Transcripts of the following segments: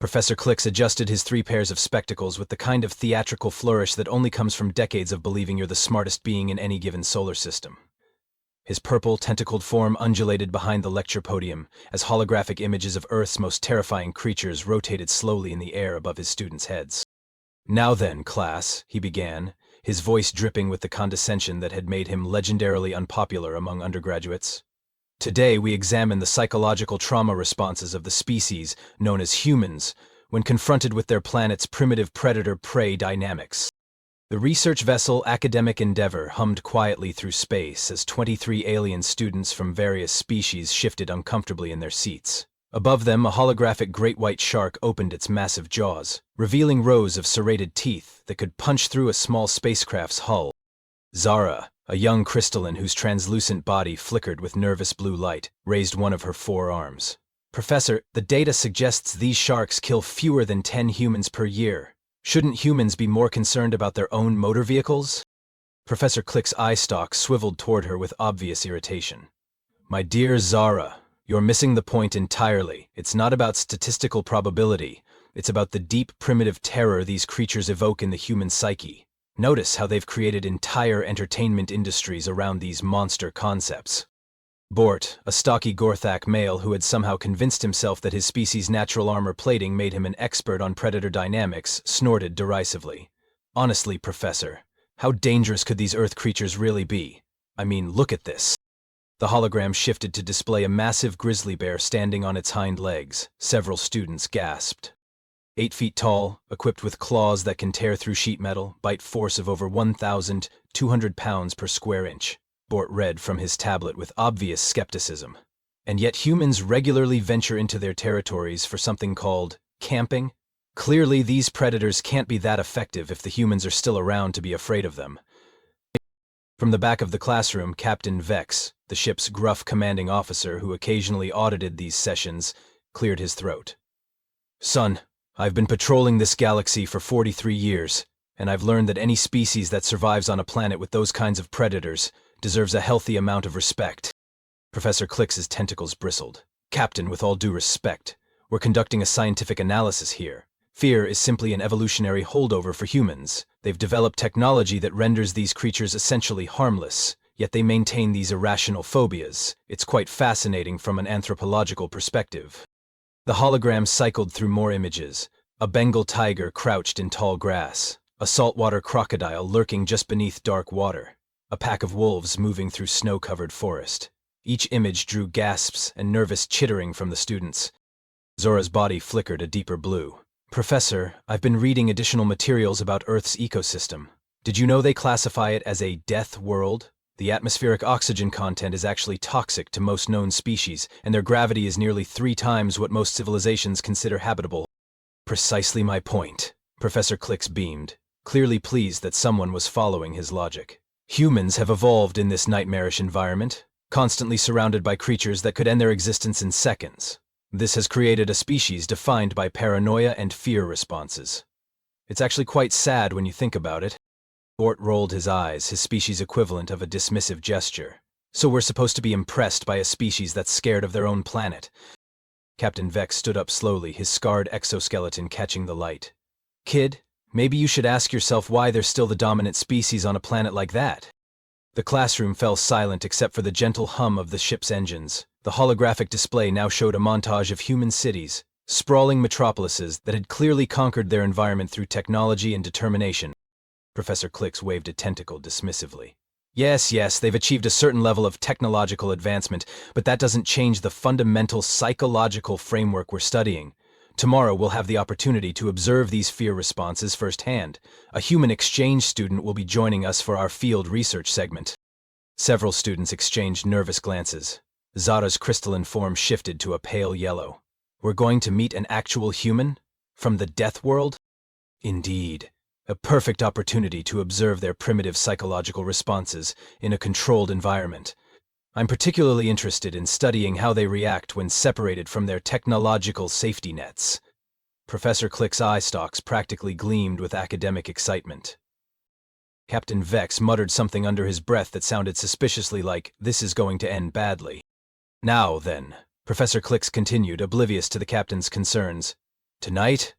Professor Clix adjusted his 3 pairs of spectacles with the kind of theatrical flourish that only comes from decades of believing you're the smartest being in any given solar system. His purple, tentacled form undulated behind the lecture podium as holographic images of Earth's most terrifying creatures rotated slowly in the air above his students' heads. "Now then, class," he began, his voice dripping with the condescension that had made him legendarily unpopular among undergraduates. "Today we examine the psychological trauma responses of the species known as humans when confronted with their planet's primitive predator-prey dynamics." The research vessel Academic Endeavor hummed quietly through space as 23 alien students from various species shifted uncomfortably in their seats. Above them, a holographic great white shark opened its massive jaws, revealing rows of serrated teeth that could punch through a small spacecraft's hull. Zara, a young crystalline whose translucent body flickered with nervous blue light, raised one of her 4 arms. "Professor, the data suggests these sharks kill fewer than 10 humans per year. Shouldn't humans be more concerned about their own motor vehicles?" Professor Click's eye stalk swiveled toward her with obvious irritation. "My dear Zara, you're missing the point entirely. It's not about statistical probability. It's about the deep, primitive terror these creatures evoke in the human psyche. Notice how they've created entire entertainment industries around these monster concepts." Bort, a stocky Gorthak male who had somehow convinced himself that his species' natural armor plating made him an expert on predator dynamics, snorted derisively. "Honestly, Professor, how dangerous could these Earth creatures really be? I mean, look at this." The hologram shifted to display a massive grizzly bear standing on its hind legs. Several students gasped. 8 feet tall, equipped with claws that can tear through sheet metal, bite force of over 1,200 pounds per square inch. Bort read from his tablet with obvious skepticism. "And yet humans regularly venture into their territories for something called camping? Clearly these predators can't be that effective if the humans are still around to be afraid of them." From the back of the classroom, Captain Vex, the ship's gruff commanding officer who occasionally audited these sessions, cleared his throat. "Son, I've been patrolling this galaxy for 43 years, and I've learned that any species that survives on a planet with those kinds of predators deserves a healthy amount of respect." Professor Clix's tentacles bristled. "Captain, with all due respect, we're conducting a scientific analysis here. Fear is simply an evolutionary holdover for humans. They've developed technology that renders these creatures essentially harmless, yet they maintain these irrational phobias. It's quite fascinating from an anthropological perspective." The hologram cycled through more images. A Bengal tiger crouched in tall grass, a saltwater crocodile lurking just beneath dark water, a pack of wolves moving through snow-covered forest. Each image drew gasps and nervous chittering from the students. Zora's body flickered a deeper blue. "Professor, I've been reading additional materials about Earth's ecosystem. Did you know they classify it as a death world? The atmospheric oxygen content is actually toxic to most known species, and their gravity is nearly 3 times what most civilizations consider habitable." "Precisely my point," Professor Clix beamed, clearly pleased that someone was following his logic. "Humans have evolved in this nightmarish environment, constantly surrounded by creatures that could end their existence in seconds. This has created a species defined by paranoia and fear responses. It's actually quite sad when you think about it." Bort rolled his eyes, his species equivalent of a dismissive gesture. "So we're supposed to be impressed by a species that's scared of their own planet?" Captain Vex stood up slowly, his scarred exoskeleton catching the light. "Kid, maybe you should ask yourself why they're still the dominant species on a planet like that." The classroom fell silent except for the gentle hum of the ship's engines. The holographic display now showed a montage of human cities, sprawling metropolises that had clearly conquered their environment through technology and determination. Professor Clix waved a tentacle dismissively. Yes, they've achieved a certain level of technological advancement, but that doesn't change the fundamental psychological framework we're studying. Tomorrow we'll have the opportunity to observe these fear responses firsthand. A human exchange student will be joining us for our field research segment. Several students exchanged nervous glances. Zara's crystalline form shifted to a pale yellow. "We're going to meet an actual human? From the death world?" "Indeed. A perfect opportunity to observe their primitive psychological responses in a controlled environment. I'm particularly interested in studying how they react when separated from their technological safety nets." Professor Clix's eye stalks practically gleamed with academic excitement. Captain Vex muttered something under his breath that sounded suspiciously like, "This is going to end badly." "Now, then," Professor Clix continued, oblivious to the captain's concerns, Tonight,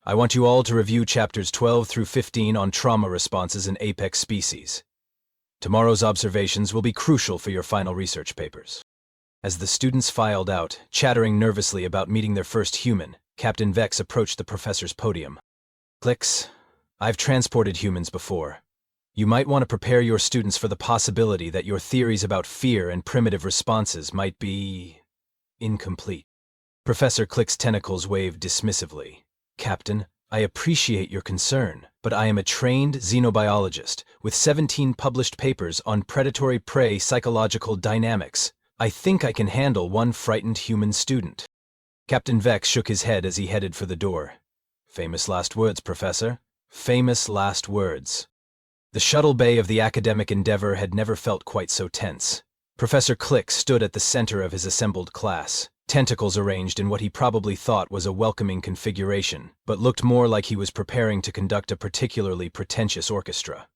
I want you all to review chapters 12 through 15 on trauma responses in apex species. Tomorrow's observations will be crucial for your final research papers. As the students filed out, chattering nervously about meeting their first human, Captain Vex approached the professor's podium. Clicks, I've transported humans before. You might want to prepare your students for the possibility that your theories about fear and primitive responses might be incomplete. Professor Click's tentacles waved dismissively. Captain, I appreciate your concern, but I am a trained xenobiologist with 17 published papers on predatory-prey psychological dynamics. I think I can handle one frightened human student. Captain Vex shook his head as he headed for the door. Famous last words, Professor. Famous last words. The shuttle bay of the academic endeavor had never felt quite so tense. Professor Click stood at the center of his assembled class, tentacles arranged in what he probably thought was a welcoming configuration, but looked more like he was preparing to conduct a particularly pretentious orchestra.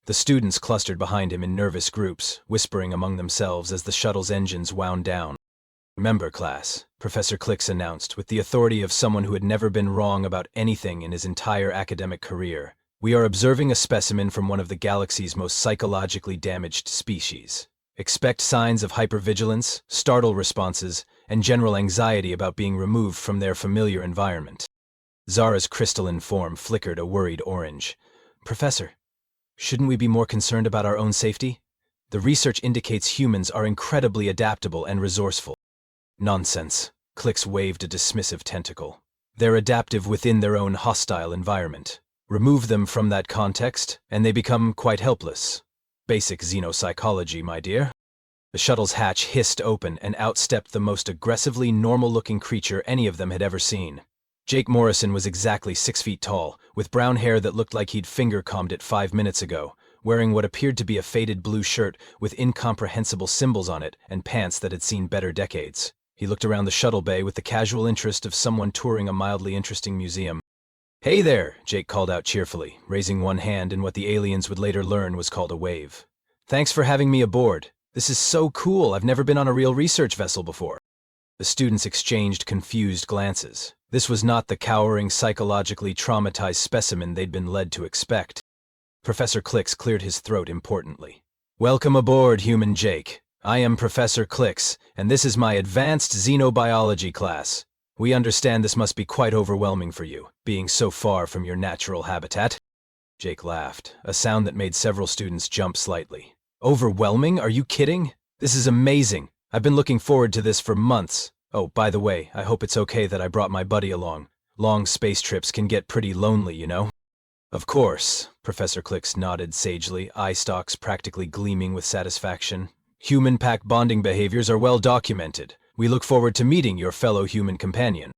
The students clustered behind him in nervous groups, whispering among themselves as the shuttle's engines wound down. Remember, class, Professor Clix announced with the authority of someone who had never been wrong about anything in his entire academic career. We are observing a specimen from one of the galaxy's most psychologically damaged species. Expect signs of hypervigilance, startle responses, and general anxiety about being removed from their familiar environment. Zara's crystalline form flickered a worried orange. Professor, shouldn't we be more concerned about our own safety? The research indicates humans are incredibly adaptable and resourceful. Nonsense. Clix waved a dismissive tentacle. They're adaptive within their own hostile environment. Remove them from that context, and they become quite helpless. Basic xenopsychology, my dear. The shuttle's hatch hissed open and outstepped the most aggressively normal-looking creature any of them had ever seen. Jake Morrison was exactly 6 feet tall, with brown hair that looked like he'd finger-combed it 5 minutes ago, wearing what appeared to be a faded blue shirt with incomprehensible symbols on it and pants that had seen better decades. He looked around the shuttle bay with the casual interest of someone touring a mildly interesting museum. Hey there, Jake called out cheerfully, raising one hand in what the aliens would later learn was called a wave. Thanks for having me aboard. This is so cool. I've never been on a real research vessel before. The students exchanged confused glances. This was not the cowering, psychologically traumatized specimen they'd been led to expect. Professor Clix cleared his throat importantly. Welcome aboard, human Jake. I am Professor Clix, and this is my advanced xenobiology class. We understand this must be quite overwhelming for you, being so far from your natural habitat. Jake laughed, a sound that made several students jump slightly. Overwhelming? Are you kidding? This is amazing. I've been looking forward to this for months. Oh, by the way, I hope it's okay that I brought my buddy along. Long space trips can get pretty lonely, you know? Of course, Professor Clix nodded sagely, eye stalks practically gleaming with satisfaction. Human pack bonding behaviors are well documented. We look forward to meeting your fellow human companion.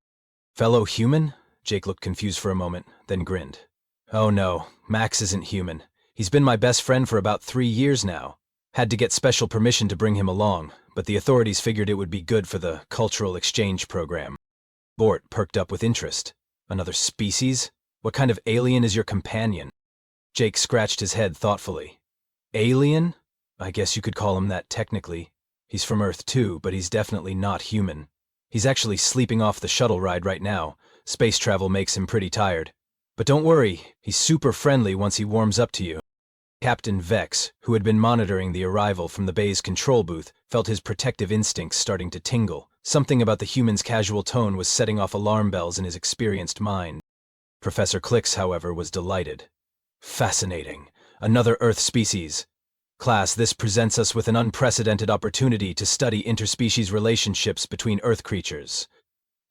Fellow human? Jake looked confused for a moment, then grinned. Oh no, Max isn't human. He's been my best friend for about 3 years now. Had to get special permission to bring him along, but the authorities figured it would be good for the cultural exchange program. Bort perked up with interest. Another species? What kind of alien is your companion? Jake scratched his head thoughtfully. Alien? I guess you could call him that technically. He's from Earth too, but he's definitely not human. He's actually sleeping off the shuttle ride right now. Space travel makes him pretty tired. But don't worry, he's super friendly once he warms up to you. Captain Vex, who had been monitoring the arrival from the bay's control booth, felt his protective instincts starting to tingle. Something about the human's casual tone was setting off alarm bells in his experienced mind. Professor Clix, however, was delighted. Fascinating. Another Earth species. Class, this presents us with an unprecedented opportunity to study interspecies relationships between Earth creatures.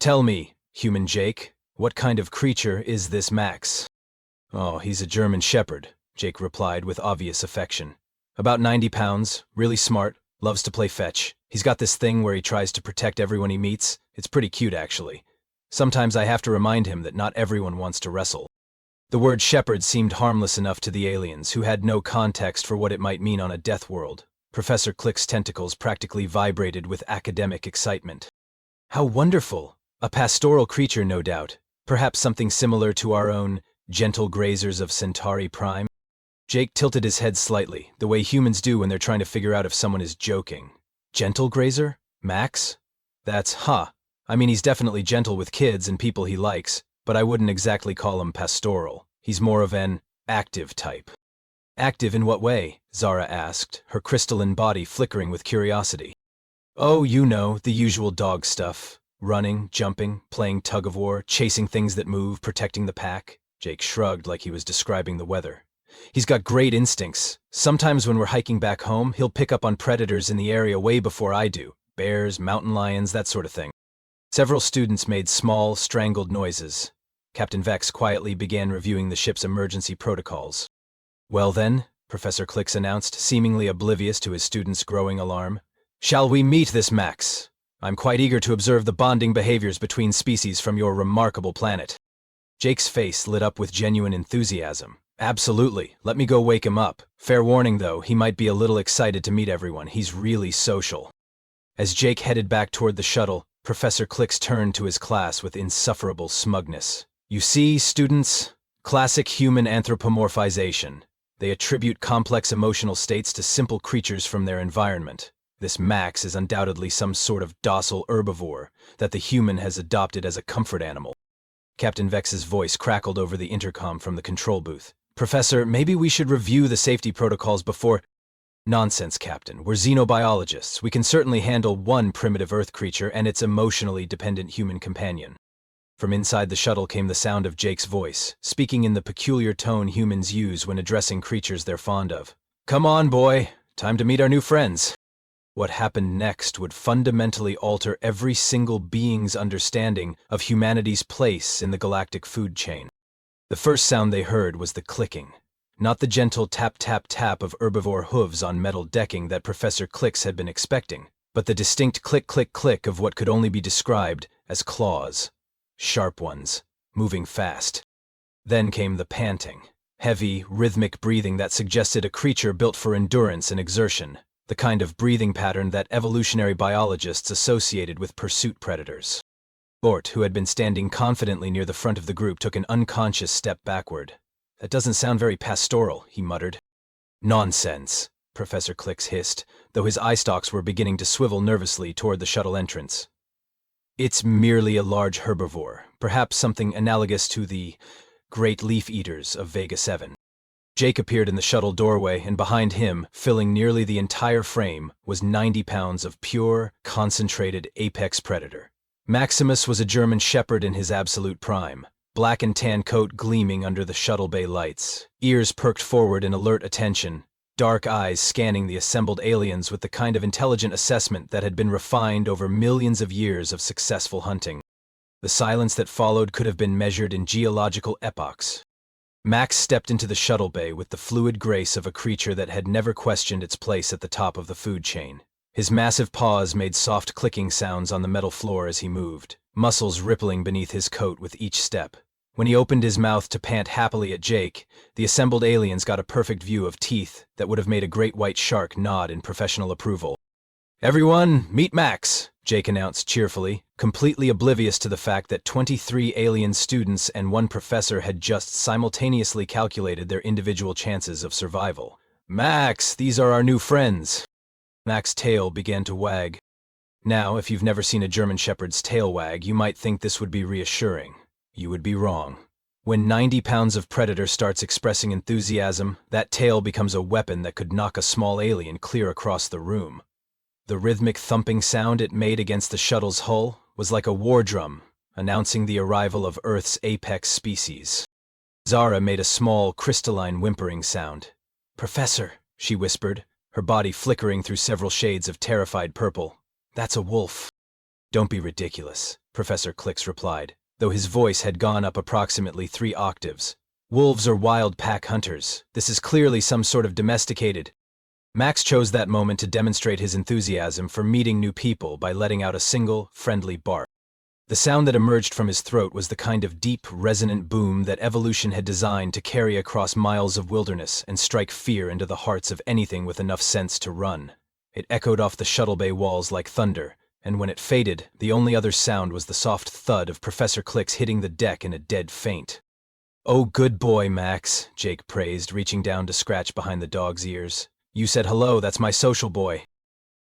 Tell me, human Jake, what kind of creature is this Max? Oh, he's a German Shepherd, Jake replied with obvious affection. About 90 pounds, really smart, loves to play fetch. He's got this thing where he tries to protect everyone he meets. It's pretty cute, actually. Sometimes I have to remind him that not everyone wants to wrestle. The word shepherd seemed harmless enough to the aliens, who had no context for what it might mean on a death world. Professor Click's tentacles practically vibrated with academic excitement. How wonderful! A pastoral creature, no doubt. Perhaps something similar to our own gentle grazers of Centauri Prime? Jake tilted his head slightly, the way humans do when they're trying to figure out if someone is joking. Gentle grazer? Max? I'm I mean, he's definitely gentle with kids and people he likes, but I wouldn't exactly call him pastoral. He's more of an active type. Active in what way? Zara asked, her crystalline body flickering with curiosity. Oh, you know, the usual dog stuff. Running, jumping, playing tug-of-war, chasing things that move, protecting the pack. Jake shrugged like he was describing the weather. He's got great instincts. Sometimes when we're hiking back home, he'll pick up on predators in the area way before I do. Bears, mountain lions, that sort of thing. Several students made small, strangled noises. Captain Vex quietly began reviewing the ship's emergency protocols. Well then, Professor Clix announced, seemingly oblivious to his students' growing alarm. Shall we meet this, Max? I'm quite eager to observe the bonding behaviors between species from your remarkable planet. Jake's face lit up with genuine enthusiasm. Absolutely, let me go wake him up. Fair warning though, he might be a little excited to meet everyone. He's really social. As Jake headed back toward the shuttle, Professor Clix turned to his class with insufferable smugness. You see, students, classic human anthropomorphization. They attribute complex emotional states to simple creatures from their environment. This Max is undoubtedly some sort of docile herbivore that the human has adopted as a comfort animal. Captain Vex's voice crackled over the intercom from the control booth. Professor, maybe we should review the safety protocols before... Nonsense, Captain. We're xenobiologists. We can certainly handle one primitive Earth creature and its emotionally dependent human companion. From inside the shuttle came the sound of Jake's voice, speaking in the peculiar tone humans use when addressing creatures they're fond of. Come on, boy. Time to meet our new friends. What happened next would fundamentally alter every single being's understanding of humanity's place in the galactic food chain. The first sound they heard was the clicking. Not the gentle tap-tap-tap of herbivore hooves on metal decking that Professor Clix had been expecting, but the distinct click-click-click of what could only be described as claws. Sharp ones, moving fast. Then came the panting. Heavy, rhythmic breathing that suggested a creature built for endurance and exertion, the kind of breathing pattern that evolutionary biologists associated with pursuit predators. Bort, who had been standing confidently near the front of the group, took an unconscious step backward. That doesn't sound very pastoral, he muttered. Nonsense, Professor Clix hissed, though his eye stalks were beginning to swivel nervously toward the shuttle entrance. It's merely a large herbivore, perhaps something analogous to the great leaf eaters of Vega 7. Jake appeared in the shuttle doorway, and behind him, filling nearly the entire frame, was 90 pounds of pure, concentrated apex predator. Maximus was a German shepherd in his absolute prime, black and tan coat gleaming under the shuttle bay lights, ears perked forward in alert attention, dark eyes scanning the assembled aliens with the kind of intelligent assessment that had been refined over millions of years of successful hunting. The silence that followed could have been measured in geological epochs. Max stepped into the shuttle bay with the fluid grace of a creature that had never questioned its place at the top of the food chain. His massive paws made soft clicking sounds on the metal floor as he moved, muscles rippling beneath his coat with each step. When he opened his mouth to pant happily at Jake, the assembled aliens got a perfect view of teeth that would have made a great white shark nod in professional approval. Everyone, meet Max, Jake announced cheerfully, completely oblivious to the fact that 23 alien students and one professor had just simultaneously calculated their individual chances of survival. Max, these are our new friends. Max's tail began to wag. Now, if you've never seen a German shepherd's tail wag, you might think this would be reassuring. You would be wrong. When 90 pounds of predator starts expressing enthusiasm, that tail becomes a weapon that could knock a small alien clear across the room. The rhythmic thumping sound it made against the shuttle's hull was like a war drum, announcing the arrival of Earth's apex species. Zara made a small, crystalline whimpering sound. Professor, she whispered, her body flickering through several shades of terrified purple. That's a wolf. Don't be ridiculous, Professor Clix replied, though his voice had gone up approximately 3 octaves. Wolves are wild pack hunters. This is clearly some sort of domesticated. Max chose that moment to demonstrate his enthusiasm for meeting new people by letting out a single, friendly bark. The sound that emerged from his throat was the kind of deep, resonant boom that evolution had designed to carry across miles of wilderness and strike fear into the hearts of anything with enough sense to run. It echoed off the shuttle bay walls like thunder, and when it faded, the only other sound was the soft thud of Professor Clix hitting the deck in a dead faint. Oh, good boy, Max, Jake praised, reaching down to scratch behind the dog's ears. You said hello, that's my social boy.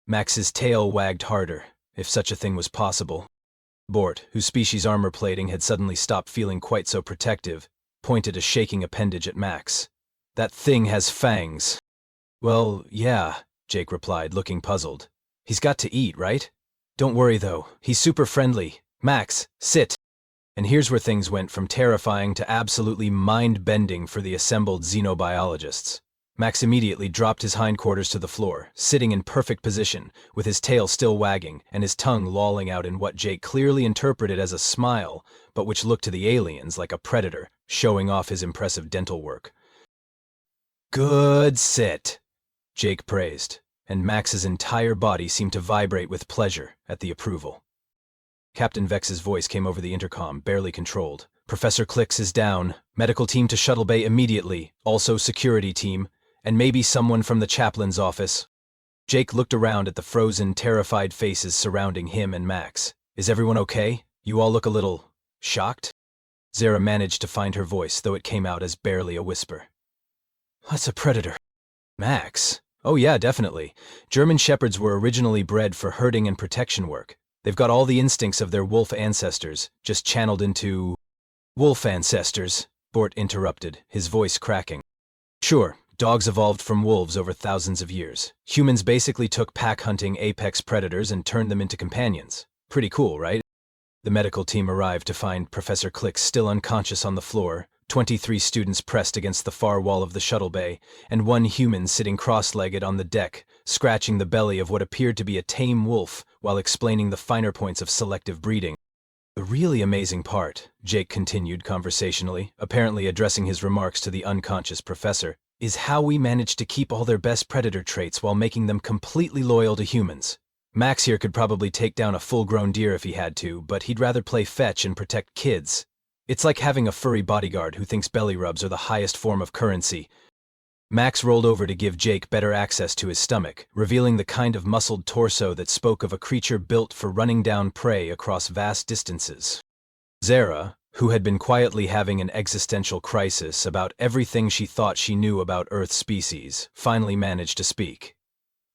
Max's tail wagged harder, if such a thing was possible. Bort, whose species armor plating had suddenly stopped feeling quite so protective, pointed a shaking appendage at Max. That thing has fangs. Well, yeah, Jake replied, looking puzzled. He's got to eat, right? Don't worry though, he's super friendly. Max, sit. And here's where things went from terrifying to absolutely mind-bending for the assembled xenobiologists. Max immediately dropped his hindquarters to the floor, sitting in perfect position, with his tail still wagging and his tongue lolling out in what Jake clearly interpreted as a smile, but which looked to the aliens like a predator, showing off his impressive dental work. Good sit, Jake praised, and Max's entire body seemed to vibrate with pleasure at the approval. Captain Vex's voice came over the intercom, barely controlled. Professor Clicks is down. Medical team to Shuttle Bay immediately. Also security team. And maybe someone from the chaplain's office. Jake looked around at the frozen, terrified faces surrounding him and Max. Is everyone okay? You all look a little shocked? Zara managed to find her voice, though it came out as barely a whisper. That's a predator. Max? Oh yeah, definitely. German shepherds were originally bred for herding and protection work. They've got all the instincts of their wolf ancestors, just channeled into... Wolf ancestors, Bort interrupted, his voice cracking. Sure, dogs evolved from wolves over thousands of years. Humans basically took pack-hunting apex predators and turned them into companions. Pretty cool, right? The medical team arrived to find Professor Clicks still unconscious on the floor, 23 students pressed against the far wall of the shuttle bay, and one human sitting cross-legged on the deck, scratching the belly of what appeared to be a tame wolf while explaining the finer points of selective breeding. The really amazing part, Jake continued conversationally, apparently addressing his remarks to the unconscious professor, is how we managed to keep all their best predator traits while making them completely loyal to humans. Max here could probably take down a full-grown deer if he had to, but he'd rather play fetch and protect kids. It's like having a furry bodyguard who thinks belly rubs are the highest form of currency. Max rolled over to give Jake better access to his stomach, revealing the kind of muscled torso that spoke of a creature built for running down prey across vast distances. Zara, who had been quietly having an existential crisis about everything she thought she knew about Earth species, finally managed to speak.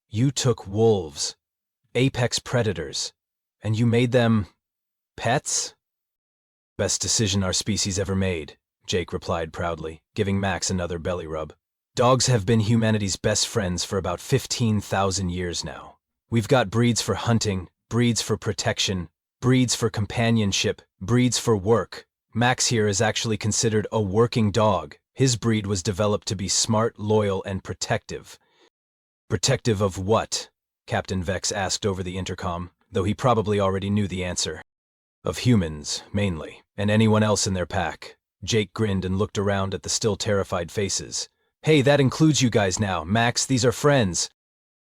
You took wolves, apex predators, and you made them... pets? Best decision our species ever made, Jake replied proudly, giving Max another belly rub. Dogs have been humanity's best friends for about 15,000 years now. We've got breeds for hunting, breeds for protection, breeds for companionship, breeds for work. Max here is actually considered a working dog. His breed was developed to be smart, loyal, and protective. Protective of what? Captain Vex asked over the intercom, though he probably already knew the answer. Of humans, mainly, and anyone else in their pack. Jake grinned and looked around at the still terrified faces. Hey, that includes you guys now. Max, these are friends.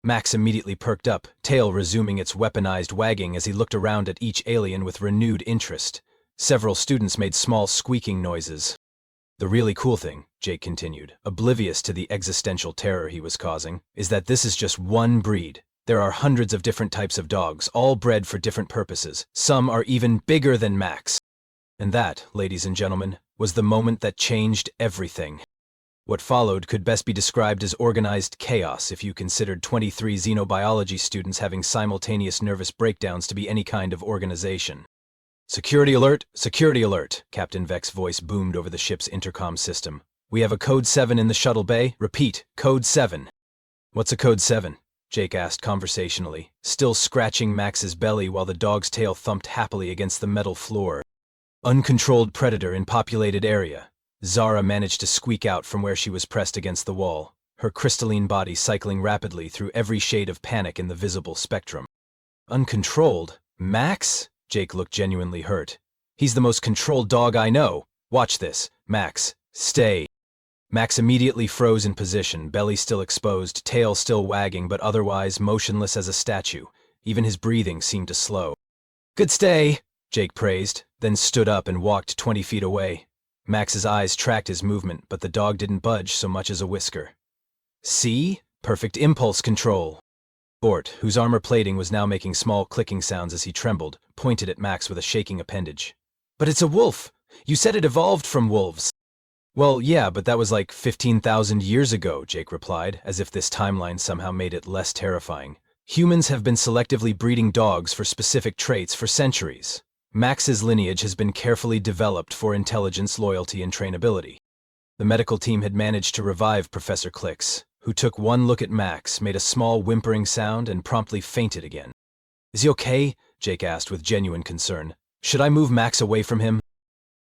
Max immediately perked up, tail resuming its weaponized wagging as he looked around at each alien with renewed interest. Several students made small squeaking noises. The really cool thing, Jake continued, oblivious to the existential terror he was causing, is that this is just one breed. There are hundreds of different types of dogs, all bred for different purposes. Some are even bigger than Max. And that, ladies and gentlemen, was the moment that changed everything. What followed could best be described as organized chaos if you considered 23 xenobiology students having simultaneous nervous breakdowns to be any kind of organization. Security alert, Captain Vex's voice boomed over the ship's intercom system. We have a Code 7 in the shuttle bay. Repeat, Code 7. What's a Code 7? Jake asked conversationally, still scratching Max's belly while the dog's tail thumped happily against the metal floor. Uncontrolled predator in populated area. Zara managed to squeak out from where she was pressed against the wall, her crystalline body cycling rapidly through every shade of panic in the visible spectrum. Uncontrolled? Max? Jake looked genuinely hurt. He's the most controlled dog I know. Watch this. Max, stay. Max immediately froze in position, belly still exposed, tail still wagging, but otherwise motionless as a statue. Even his breathing seemed to slow. Good stay, Jake praised, then stood up and walked 20 feet away. Max's eyes tracked his movement, but the dog didn't budge so much as a whisker. See? Perfect impulse control. Bort, whose armor plating was now making small clicking sounds as he trembled, pointed at Max with a shaking appendage. But it's a wolf! You said it evolved from wolves! Well, yeah, but that was like 15,000 years ago, Jake replied, as if this timeline somehow made it less terrifying. Humans have been selectively breeding dogs for specific traits for centuries. Max's lineage has been carefully developed for intelligence, loyalty, and trainability. The medical team had managed to revive Professor Clicks, who took one look at Max, made a small whimpering sound, and promptly fainted again. "Is he okay?" Jake asked with genuine concern. "Should I move Max away from him?"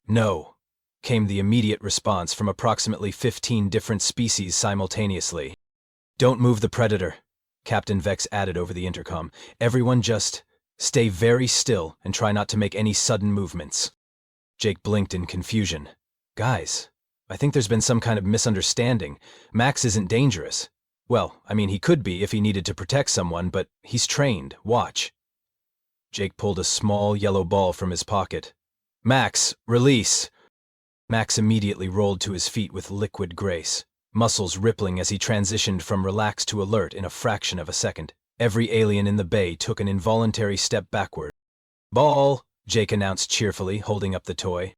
"No," came the immediate response from approximately 15 different species simultaneously. "Don't move the predator," Captain Vex added over the intercom. "Everyone just stay very still and try not to make any sudden movements." Jake blinked in confusion. "Guys, I think there's been some kind of misunderstanding. Max isn't dangerous. Well, I mean, he could be if he needed to protect someone, but he's trained. Watch." Jake pulled a small yellow ball from his pocket. "Max, release." Max immediately rolled to his feet with liquid grace, muscles rippling as he transitioned from relaxed to alert in a fraction of a second. Every alien in the bay took an involuntary step backward. "Ball," Jake announced cheerfully, holding up the toy.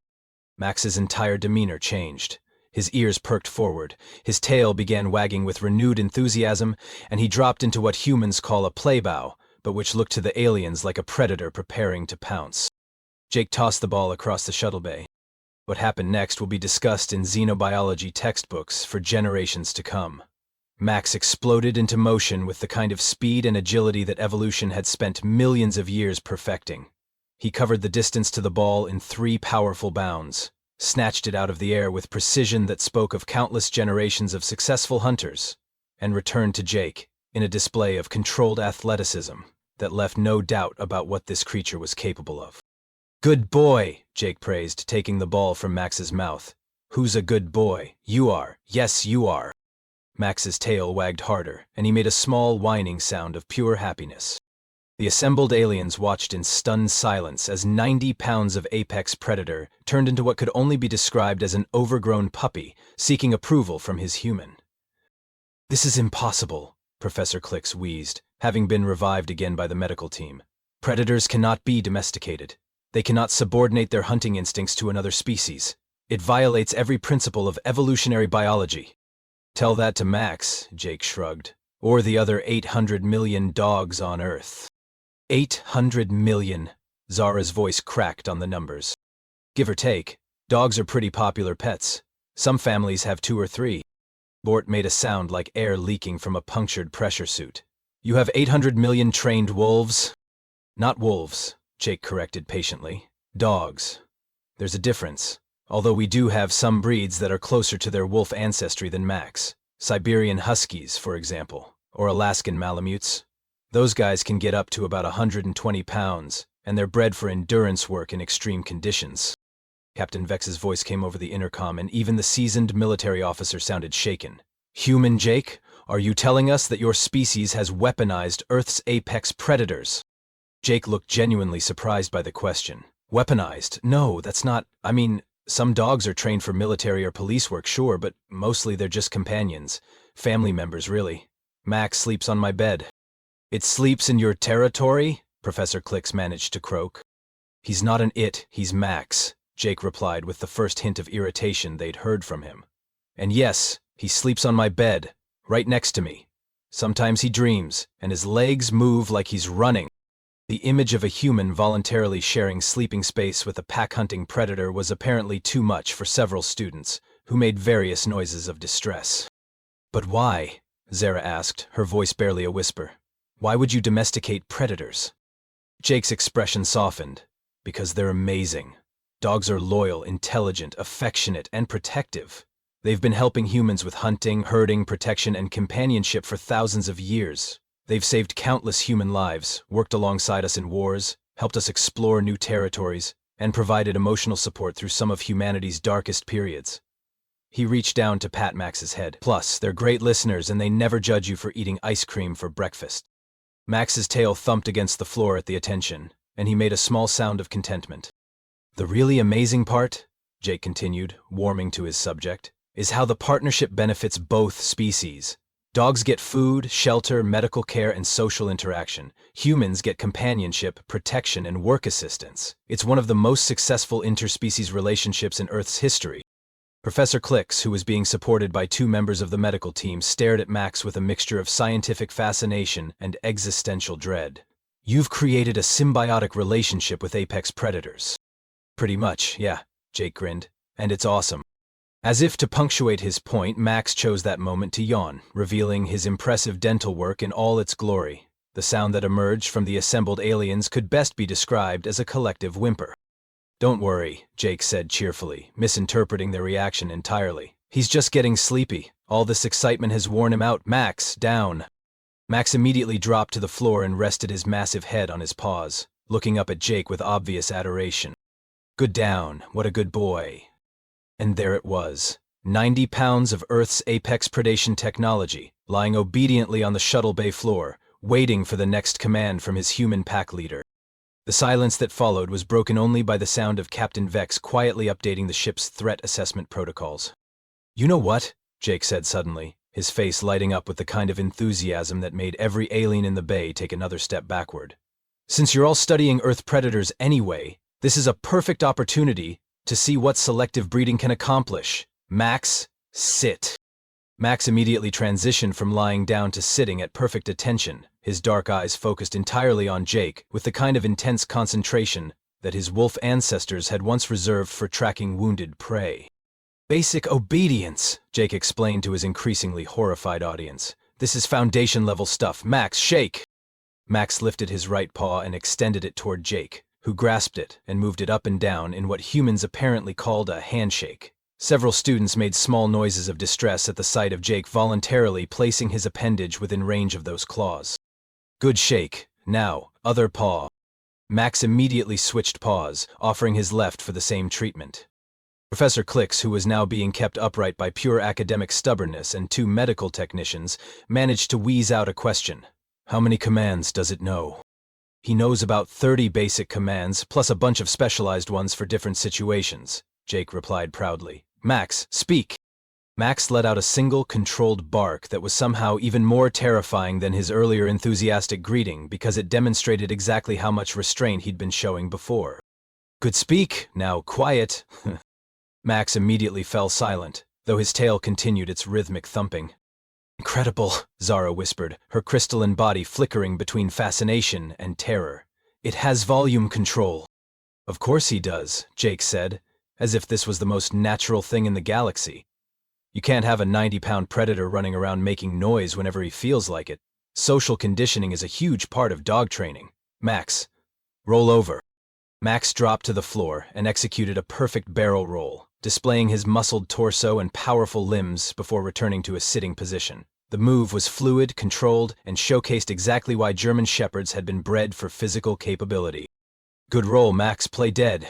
Max's entire demeanor changed. His ears perked forward, his tail began wagging with renewed enthusiasm, and he dropped into what humans call a playbow, but which looked to the aliens like a predator preparing to pounce. Jake tossed the ball across the shuttle bay. What happened next will be discussed in xenobiology textbooks for generations to come. Max exploded into motion with the kind of speed and agility that evolution had spent millions of years perfecting. He covered the distance to the ball in 3 powerful bounds, snatched it out of the air with precision that spoke of countless generations of successful hunters, and returned to Jake in a display of controlled athleticism that left no doubt about what this creature was capable of. "Good boy," Jake praised, taking the ball from Max's mouth. "Who's a good boy? You are. Yes, you are." Max's tail wagged harder, and he made a small whining sound of pure happiness. The assembled aliens watched in stunned silence as 90 pounds of apex predator turned into what could only be described as an overgrown puppy seeking approval from his human. "This is impossible," Professor Clicks wheezed, having been revived again by the medical team. "Predators cannot be domesticated. They cannot subordinate their hunting instincts to another species. It violates every principle of evolutionary biology." "Tell that to Max," Jake shrugged, "or the other 800 million dogs on Earth." 800 million, Zara's voice cracked on the numbers. "Give or take, dogs are pretty popular pets. Some families have 2 or 3. Bort made a sound like air leaking from a punctured pressure suit. "You have 800 million trained wolves?" "Not wolves," Jake corrected patiently. "Dogs. There's a difference, although we do have some breeds that are closer to their wolf ancestry than Max. Siberian Huskies, for example, or Alaskan Malamutes. Those guys can get up to about 120 pounds, and they're bred for endurance work in extreme conditions." Captain Vex's voice came over the intercom, and even the seasoned military officer sounded shaken. "Human Jake, are you telling us that your species has weaponized Earth's apex predators?" Jake looked genuinely surprised by the question. "Weaponized? No, that's not. I mean, some dogs are trained for military or police work, sure, but mostly they're just companions. Family members, really. Max sleeps on my bed." "It sleeps in your territory?" Professor Clicks managed to croak. "He's not an it, he's Max," Jake replied with the first hint of irritation they'd heard from him. "And yes, he sleeps on my bed, right next to me. Sometimes he dreams, and his legs move like he's running." The image of a human voluntarily sharing sleeping space with a pack-hunting predator was apparently too much for several students, who made various noises of distress. "But why?" Zara asked, her voice barely a whisper. "Why would you domesticate predators?" Jake's expression softened. "Because they're amazing. Dogs are loyal, intelligent, affectionate, and protective. They've been helping humans with hunting, herding, protection, and companionship for thousands of years. They've saved countless human lives, worked alongside us in wars, helped us explore new territories, and provided emotional support through some of humanity's darkest periods." He reached down to pat Max's head. "Plus, they're great listeners and they never judge you for eating ice cream for breakfast." Max's tail thumped against the floor at the attention, and he made a small sound of contentment. "The really amazing part," Jake continued, warming to his subject, "is how the partnership benefits both species. Dogs get food, shelter, medical care, and social interaction. Humans get companionship, protection, and work assistance. It's one of the most successful interspecies relationships in Earth's history." Professor Clicks, who was being supported by 2 members of the medical team, stared at Max with a mixture of scientific fascination and existential dread. You've created a symbiotic relationship with apex predators. Pretty much, yeah, Jake grinned. And it's awesome. As if to punctuate his point, Max chose that moment to yawn, revealing his impressive dental work in all its glory. The sound that emerged from the assembled aliens could best be described as a collective whimper. Don't worry, Jake said cheerfully, misinterpreting their reaction entirely. He's just getting sleepy. All this excitement has worn him out. Max, down. Max immediately dropped to the floor and rested his massive head on his paws, looking up at Jake with obvious adoration. Good down, what a good boy. And there it was, 90 pounds of Earth's apex predation technology, lying obediently on the shuttle bay floor, waiting for the next command from his human pack leader. The silence that followed was broken only by the sound of Captain Vex quietly updating the ship's threat assessment protocols. You know what? Jake said suddenly, his face lighting up with the kind of enthusiasm that made every alien in the bay take another step backward. Since you're all studying Earth predators anyway, this is a perfect opportunity to see what selective breeding can accomplish. Max, sit. Max immediately transitioned from lying down to sitting at perfect attention, his dark eyes focused entirely on Jake with the kind of intense concentration that his wolf ancestors had once reserved for tracking wounded prey. Basic obedience, Jake explained to his increasingly horrified audience. This is foundation-level stuff. Max, shake! Max lifted his right paw and extended it toward Jake, who grasped it and moved it up and down in what humans apparently called a handshake. Several students made small noises of distress at the sight of Jake voluntarily placing his appendage within range of those claws. Good shake. Now, other paw. Max immediately switched paws, offering his left for the same treatment. Professor Clix, who was now being kept upright by pure academic stubbornness, and two medical technicians, managed to wheeze out a question. How many commands does it know? He knows about 30 basic commands, plus a bunch of specialized ones for different situations, Jake replied proudly. Max, speak! Max let out a single, controlled bark that was somehow even more terrifying than his earlier enthusiastic greeting because it demonstrated exactly how much restraint he'd been showing before. Could speak, now quiet. Max immediately fell silent, though his tail continued its rhythmic thumping. Incredible, Zara whispered, her crystalline body flickering between fascination and terror. It has volume control. Of course he does, Jake said, as if this was the most natural thing in the galaxy. You can't have a 90-pound predator running around making noise whenever he feels like it. Social conditioning is a huge part of dog training. Max, roll over. Max dropped to the floor and executed a perfect barrel roll, displaying his muscled torso and powerful limbs before returning to a sitting position. The move was fluid, controlled, and showcased exactly why German Shepherds had been bred for physical capability. Good roll, Max, play dead.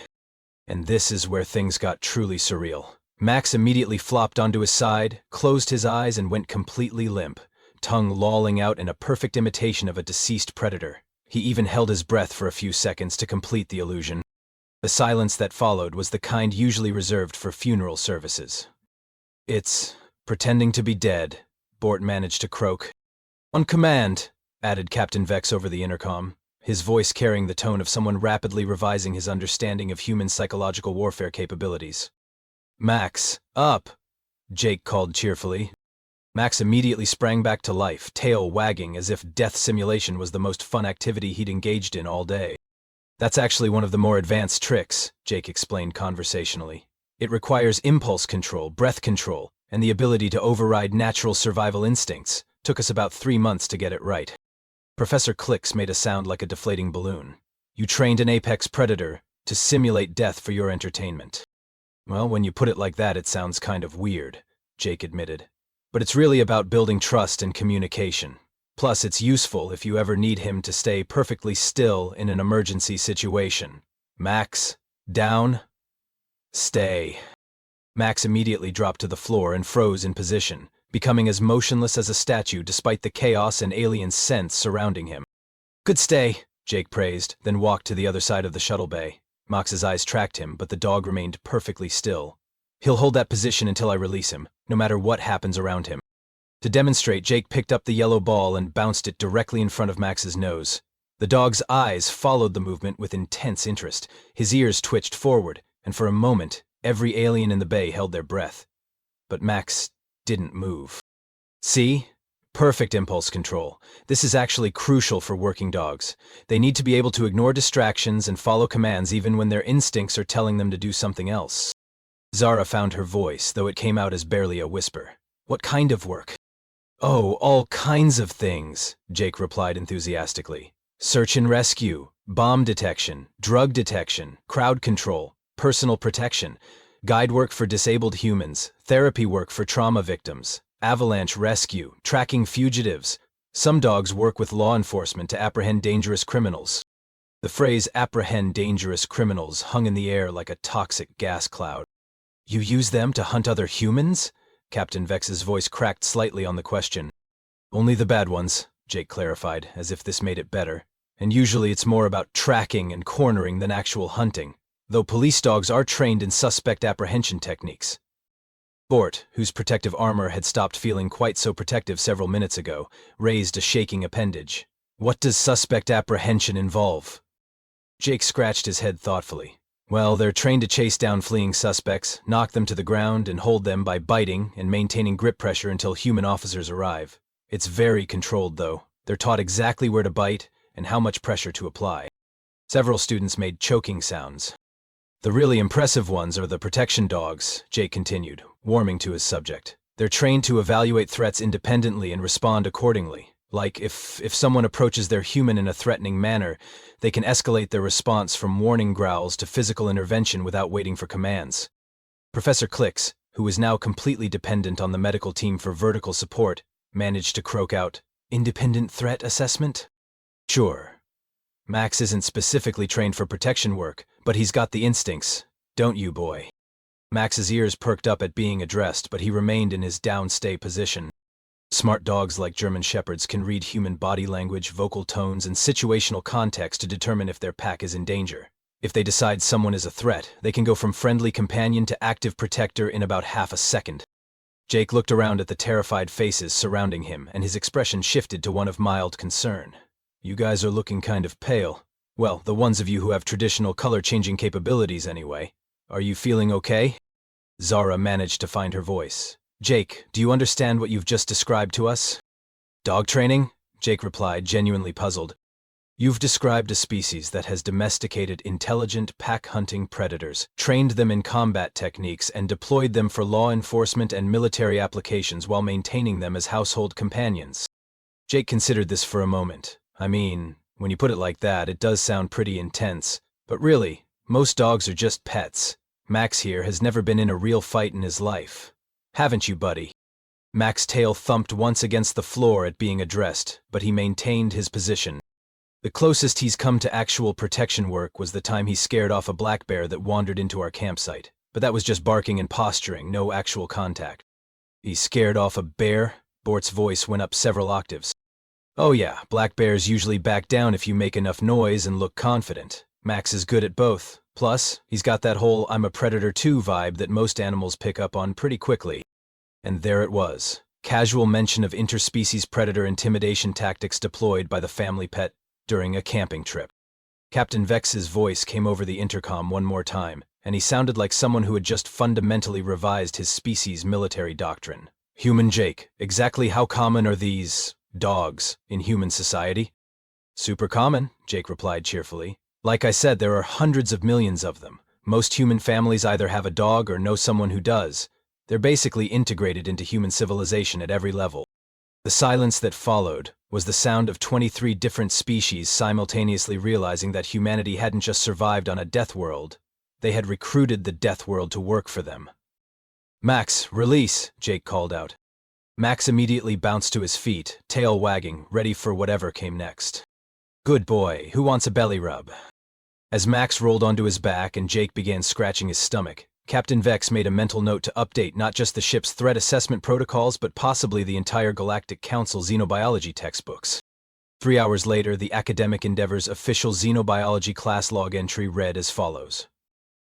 And this is where things got truly surreal. Max immediately flopped onto his side, closed his eyes, and went completely limp, tongue lolling out in a perfect imitation of a deceased predator. He even held his breath for a few seconds to complete the illusion. The silence that followed was the kind usually reserved for funeral services. It's pretending to be dead, Bort managed to croak. On command, added Captain Vex over the intercom, his voice carrying the tone of someone rapidly revising his understanding of human psychological warfare capabilities. Max, up, Jake called cheerfully. Max immediately sprang back to life, tail wagging as if death simulation was the most fun activity he'd engaged in all day. That's actually one of the more advanced tricks, Jake explained conversationally. It requires impulse control, breath control, and the ability to override natural survival instincts. Took us about 3 months to get it right. Professor Clix made a sound like a deflating balloon. You trained an apex predator to simulate death for your entertainment. Well, when you put it like that, it sounds kind of weird, Jake admitted. But it's really about building trust and communication. Plus, it's useful if you ever need him to stay perfectly still in an emergency situation. Max, down, stay. Max immediately dropped to the floor and froze in position, becoming as motionless as a statue despite the chaos and alien scents surrounding him. Good stay, Jake praised, then walked to the other side of the shuttle bay. Max's eyes tracked him, but the dog remained perfectly still. He'll hold that position until I release him, no matter what happens around him. To demonstrate, Jake picked up the yellow ball and bounced it directly in front of Max's nose. The dog's eyes followed the movement with intense interest. His ears twitched forward, and for a moment, every alien in the bay held their breath. But Max didn't move. See? Perfect impulse control. This is actually crucial for working dogs. They need to be able to ignore distractions and follow commands even when their instincts are telling them to do something else. Zara found her voice, though it came out as barely a whisper. What kind of work? Oh, all kinds of things, Jake replied enthusiastically. Search and rescue, bomb detection, drug detection, crowd control, personal protection, guide work for disabled humans, therapy work for trauma victims, avalanche rescue, tracking fugitives. Some dogs work with law enforcement to apprehend dangerous criminals. The phrase apprehend dangerous criminals hung in the air like a toxic gas cloud. You use them to hunt other humans? Captain Vex's voice cracked slightly on the question. Only the bad ones, Jake clarified, as if this made it better. And usually it's more about tracking and cornering than actual hunting, though police dogs are trained in suspect apprehension techniques. Bort, whose protective armor had stopped feeling quite so protective several minutes ago, raised a shaking appendage. What does suspect apprehension involve? Jake scratched his head thoughtfully. Well, they're trained to chase down fleeing suspects, knock them to the ground, and hold them by biting and maintaining grip pressure until human officers arrive. It's very controlled, though. They're taught exactly where to bite and how much pressure to apply. Several students made choking sounds. The really impressive ones are the protection dogs, Jake continued, warming to his subject. They're trained to evaluate threats independently and respond accordingly. Like, if someone approaches their human in a threatening manner, they can escalate their response from warning growls to physical intervention without waiting for commands. Professor Clicks, who was now completely dependent on the medical team for vertical support, managed to croak out, "Independent threat assessment?" Sure. Max isn't specifically trained for protection work, but he's got the instincts, don't you, boy? Max's ears perked up at being addressed, but he remained in his downstay position. Smart dogs like German Shepherds can read human body language, vocal tones, and situational context to determine if their pack is in danger. If they decide someone is a threat, they can go from friendly companion to active protector in about half a second. Jake looked around at the terrified faces surrounding him, and his expression shifted to one of mild concern. You guys are looking kind of pale. Well, the ones of you who have traditional color-changing capabilities anyway. Are you feeling okay? Zara managed to find her voice. Jake, do you understand what you've just described to us? Dog training? Jake replied, genuinely puzzled. You've described a species that has domesticated intelligent pack-hunting predators, trained them in combat techniques, and deployed them for law enforcement and military applications while maintaining them as household companions. Jake considered this for a moment. I mean, when you put it like that, it does sound pretty intense. But really, most dogs are just pets. Max here has never been in a real fight in his life. Haven't you, buddy? Max's tail thumped once against the floor at being addressed, but he maintained his position. The closest he's come to actual protection work was the time he scared off a black bear that wandered into our campsite. But that was just barking and posturing, no actual contact. He scared off a bear? Bort's voice went up several octaves. Oh yeah, black bears usually back down if you make enough noise and look confident. Max is good at both. Plus, he's got that whole I'm a predator too vibe that most animals pick up on pretty quickly. And there it was. Casual mention of interspecies predator intimidation tactics deployed by the family pet during a camping trip. Captain Vex's voice came over the intercom one more time, and he sounded like someone who had just fundamentally revised his species' military doctrine. Human Jake, exactly how common are these dogs in human society? Super common, Jake replied cheerfully. Like I said, there are hundreds of millions of them. Most human families either have a dog or know someone who does. They're basically integrated into human civilization at every level. The silence that followed was the sound of 23 different species simultaneously realizing that humanity hadn't just survived on a death world. They had recruited the death world to work for them. Max, release, Jake called out. Max immediately bounced to his feet, tail wagging, ready for whatever came next. Good boy, who wants a belly rub? As Max rolled onto his back and Jake began scratching his stomach, Captain Vex made a mental note to update not just the ship's threat assessment protocols but possibly the entire Galactic Council xenobiology textbooks. 3 hours later, the Academic Endeavor's official xenobiology class log entry read as follows.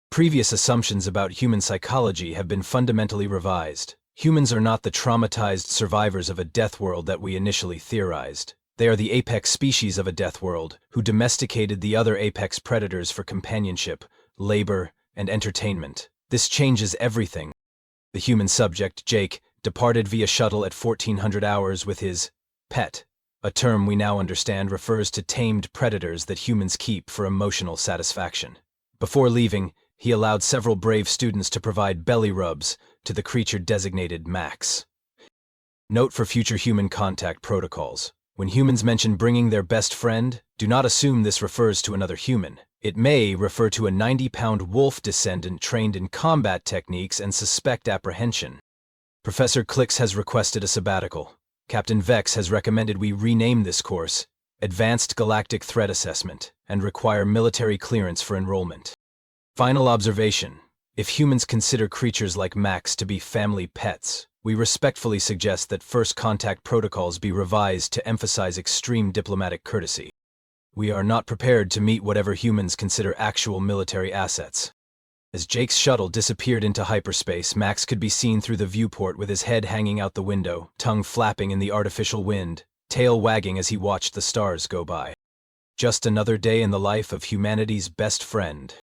Previous assumptions about human psychology have been fundamentally revised. Humans are not the traumatized survivors of a death world that we initially theorized. They are the apex species of a death world, who domesticated the other apex predators for companionship, labor, and entertainment. This changes everything. The human subject, Jake, departed via shuttle at 1400 hours with his pet. A term we now understand refers to tamed predators that humans keep for emotional satisfaction. Before leaving, he allowed several brave students to provide belly rubs to the creature designated Max. Note for future human contact protocols. When humans mention bringing their best friend, do not assume this refers to another human. It may refer to a 90-pound wolf descendant trained in combat techniques and suspect apprehension. Professor Klix has requested a sabbatical. Captain Vex has recommended we rename this course Advanced Galactic Threat Assessment and require military clearance for enrollment. Final observation. If humans consider creatures like Max to be family pets, we respectfully suggest that first contact protocols be revised to emphasize extreme diplomatic courtesy. We are not prepared to meet whatever humans consider actual military assets. As Jake's shuttle disappeared into hyperspace, Max could be seen through the viewport with his head hanging out the window, tongue flapping in the artificial wind, tail wagging as he watched the stars go by. Just another day in the life of humanity's best friend.